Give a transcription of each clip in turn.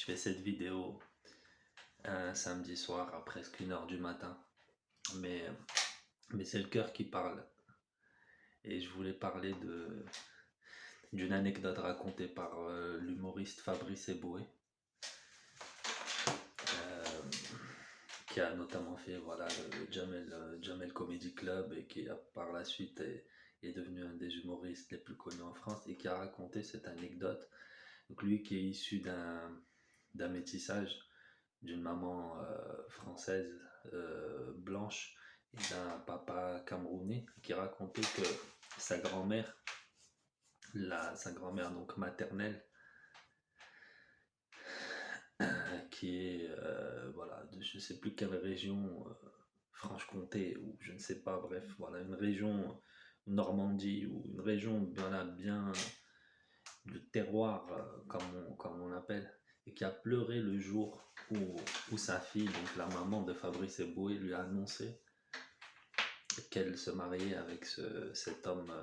Je fais cette vidéo un samedi soir à presque 1 heure du matin, mais, mais c'est le cœur qui parle. Et je voulais parler d'une anecdote racontée par l'humoriste Fabrice Eboué, euh, qui a notamment fait le Jamel Comedy Club et qui par la suite est devenu un des humoristes les plus connus en France et qui a raconté cette anecdote. Donc lui qui est issu d'un métissage, d'une maman française blanche et d'un papa camerounais, qui racontait que sa grand-mère, sa grand-mère donc maternelle, qui est de je ne sais plus quelle région, Franche-Comté ou je ne sais pas, bref, voilà, une région Normandie ou une région bien de terroir, comme on appelle, et qui a pleuré le jour où sa fille, donc la maman de Fabrice Eboué, lui a annoncé qu'elle se mariait avec cet homme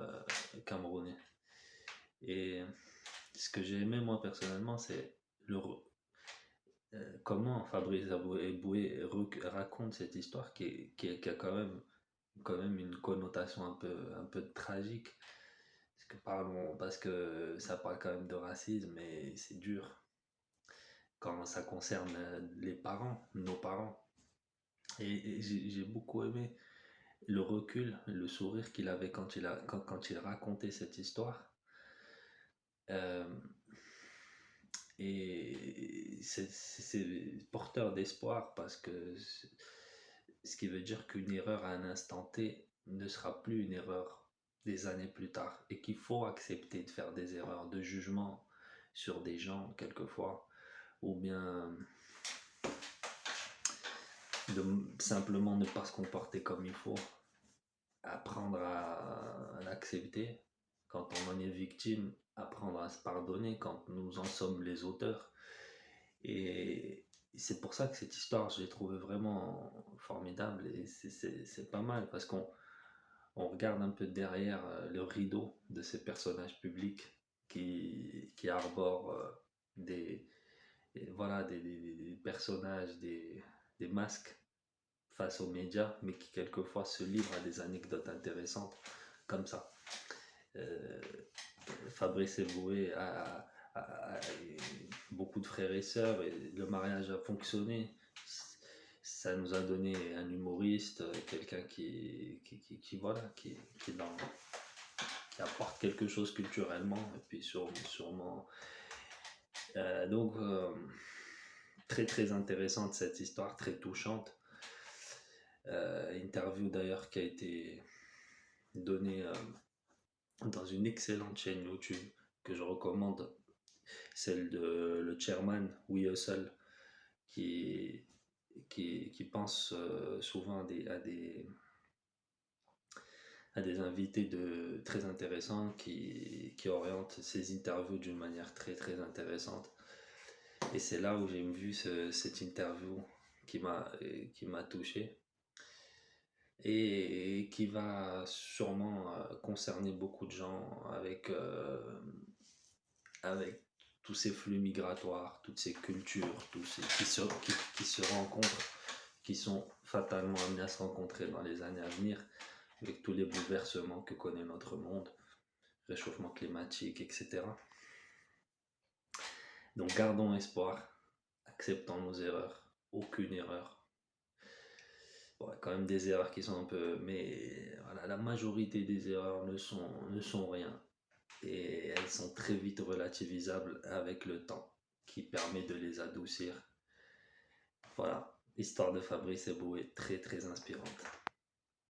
camerounais. Et ce que j'ai aimé moi personnellement, c'est comment Fabrice Eboué raconte cette histoire qui a quand même une connotation un peu tragique. Parce que ça parle quand même de racisme et c'est dur quand ça concerne les parents, nos parents. Et j'ai beaucoup aimé le recul, le sourire qu'il avait quand il racontait cette histoire. Euh, et c'est porteur d'espoir parce que ce qui veut dire qu'une erreur à un instant T ne sera plus une erreur des années plus tard et qu'il faut accepter de faire des erreurs de jugement sur des gens quelquefois ou bien de simplement ne pas se comporter comme il faut, apprendre à l'accepter quand on en est victime, apprendre à se pardonner quand nous en sommes les auteurs. Et c'est pour ça que cette histoire, je l'ai trouvée vraiment formidable et c'est pas mal parce qu'on regarde un peu derrière le rideau de ces personnages publics qui arborent des personnages, des masques face aux médias, mais qui quelquefois se livrent à des anecdotes intéressantes comme ça. Euh, Fabrice Eboué a beaucoup de frères et sœurs et le mariage a fonctionné. Ça nous a donné un humoriste, quelqu'un qui apporte quelque chose culturellement et puis sûrement. Très très intéressante cette histoire, très touchante. Interview d'ailleurs qui a été donnée dans une excellente chaîne YouTube que je recommande, celle de le chairman We Hustle, qui pense souvent à des invités très intéressants qui orientent ces interviews d'une manière très très intéressante. Et c'est là où j'ai vu cette interview qui m'a touché et qui va sûrement concerner beaucoup de gens avec tous ces flux migratoires, toutes ces cultures, tous ces qui se rencontrent, qui sont fatalement amenés à se rencontrer dans les années à venir, avec tous les bouleversements que connaît notre monde, réchauffement climatique, etc. Donc gardons espoir, acceptons nos erreurs, aucune erreur. Bon, quand même des erreurs qui sont un peu... Mais voilà, la majorité des erreurs ne sont rien. Et elles sont très vite relativisables avec le temps, qui permet de les adoucir. Voilà, l'histoire de Fabrice Eboué est très très inspirante.